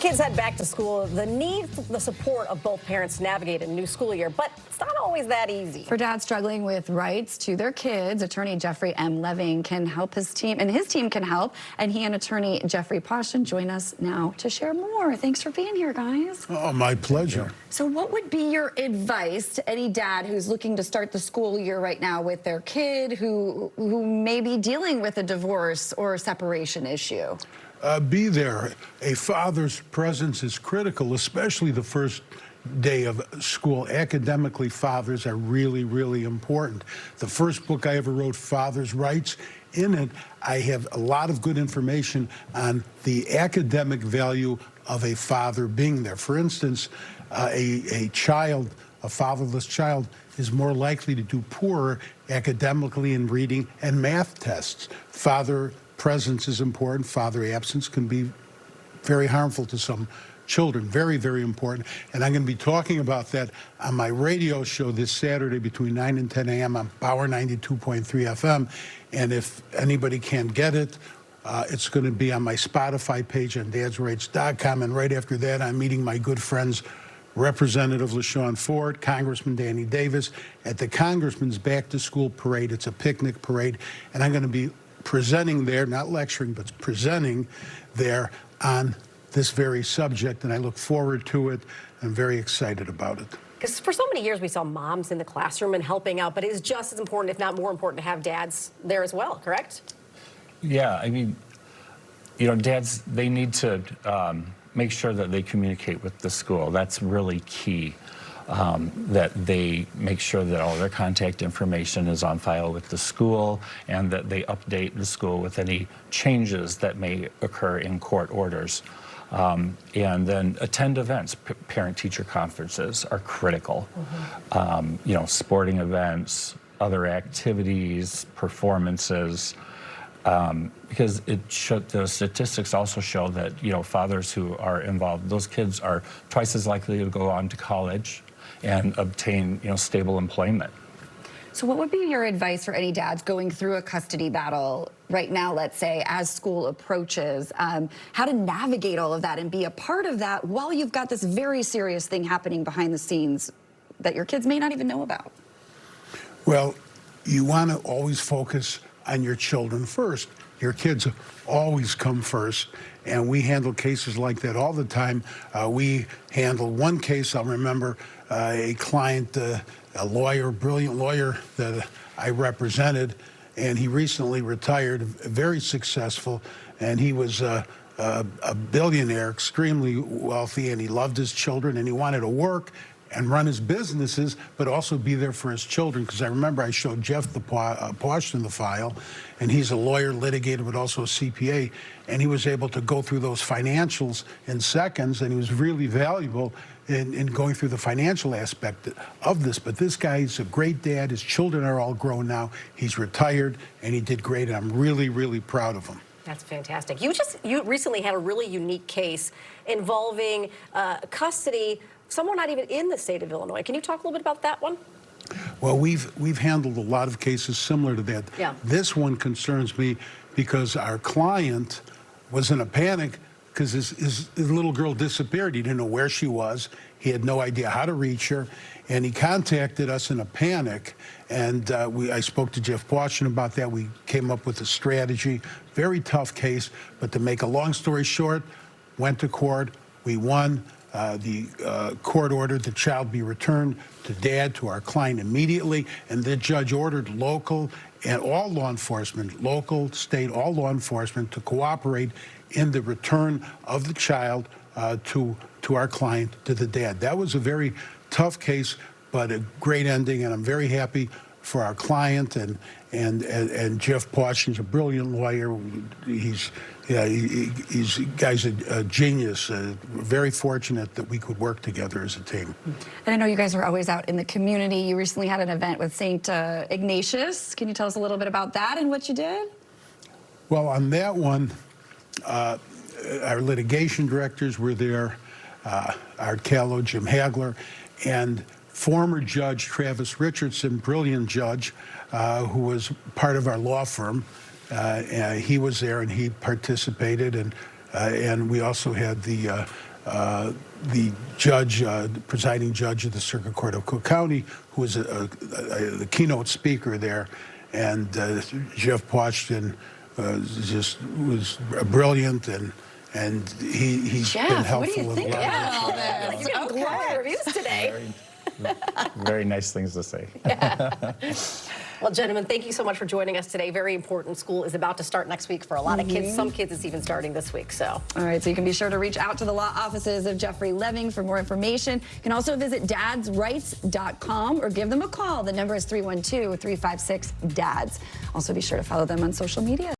kids head back to school, the need for the support of both parents to navigate a new school year, but it's not always that easy. For dads struggling with rights to their kids, attorney Jeffrey M. Leving can help his team, and his team can help. And he and attorney Jeffrey Poshton join us now to share more. Thanks for being here, guys. Oh, my pleasure. So what would be your advice to any dad who's looking to start the school year right now with their kid who may be dealing with a divorce or a separation issue? Be there. A father's presence is critical, especially the first day of school. Academically, fathers are really, really important. The first book I ever wrote, Father's Rights, in it, I have a lot of good information on the academic value of a father being there. For instance, a fatherless child, is more likely to do poorer academically in reading and math tests. Father presence is important. Father absence can be very harmful to some children. Very, very important. And I'm going to be talking about that on my radio show this Saturday between 9 and 10 a.m. on Power 92.3 FM. And if anybody can't get it, it's going to be on my Spotify page on dadsrights.com. And right after that, I'm meeting my good friends, Representative LaShawn Ford, Congressman Danny Davis, at the Congressman's Back to School Parade. It's a picnic parade. And I'm going to be presenting there, not lecturing, but presenting there on this very subject, and I look forward to it. I'm very excited about it. Because for so many years we saw moms in the classroom and helping out, but it is just as important, if not more important, to have dads there as well, correct? Yeah, I mean, you know, dads, they need to make sure that they communicate with the school. That's really key. That they make sure that all their contact information is on file with the school and that they update the school with any changes that may occur in court orders. And then attend events. Parent-teacher conferences are critical. You know, sporting events, other activities, performances. Because the statistics also show that, you know, fathers who are involved, those kids are twice as likely to go on to college and obtain, you know, stable employment. So what would be your advice for any dads going through a custody battle right now, let's say, as school approaches, how to navigate all of that and be a part of that while you've got this very serious thing happening behind the scenes that your kids may not even know about? Well, you want to always focus on your children first. Your kids always come first, and we handle cases like that all the time. We handled one case, I'll remember, a client, a lawyer, brilliant lawyer that I represented, and he recently retired, very successful, and he was a billionaire, extremely wealthy, and he loved his children, and he wanted to work and run his businesses, but also be there for his children. Because I remember I showed Jeff Poshton the file, and he's a lawyer, litigator, but also a CPA, and he was able to go through those financials in seconds, and he was really valuable in going through the financial aspect of this. But this guy is a great dad. His children are all grown now. He's retired, and he did great, and I'm really, really proud of him. That's fantastic. You recently had a really unique case involving custody, someone not even in the state of Illinois. Can you talk a little bit about that one? Well, we've handled a lot of cases similar to that. Yeah. This one concerns me because our client was in a panic because his little girl disappeared. He didn't know where she was. He had no idea how to reach her. And he contacted us in a panic. And I spoke to Jeff Poshton about that. We came up with a strategy. Very tough case. But to make a long story short, went to court. We won. The court ordered the child be returned to dad, to our client, immediately, and the judge ordered local and all law enforcement, local, state, all law enforcement to cooperate in the return of the child to our client, to the dad. That was a very tough case, but a great ending, and I'm very happy for our client, and Jeff Poshton's a brilliant lawyer. He's guy's a genius. Very fortunate that we could work together as a team. And I know you guys are always out in the community. You recently had an event with St. Ignatius. Can you tell us a little bit about that and what you did? Well, on that one, our litigation directors were there, Art Callow, Jim Hagler, and former Judge Travis Richardson, brilliant judge, who was part of our law firm. He was there and he participated, and we also had the the judge, the presiding judge of the Circuit Court of Cook County, who was the keynote speaker there, and Jeff Plochton was brilliant, and he's been Jeff, helpful. what do you in a think? lot of Yeah, ways. you're getting glowing reviews today. Very nice things to say. Well, gentlemen, thank you so much for joining us today. Very important. School is about to start next week for a lot of kids. Some kids it's even starting this week. So. All right, so you can be sure to reach out to the law offices of Jeffrey Leving for more information. You can also visit dadsrights.com or give them a call. The number is 312-356-DADS. Also be sure to follow them on social media.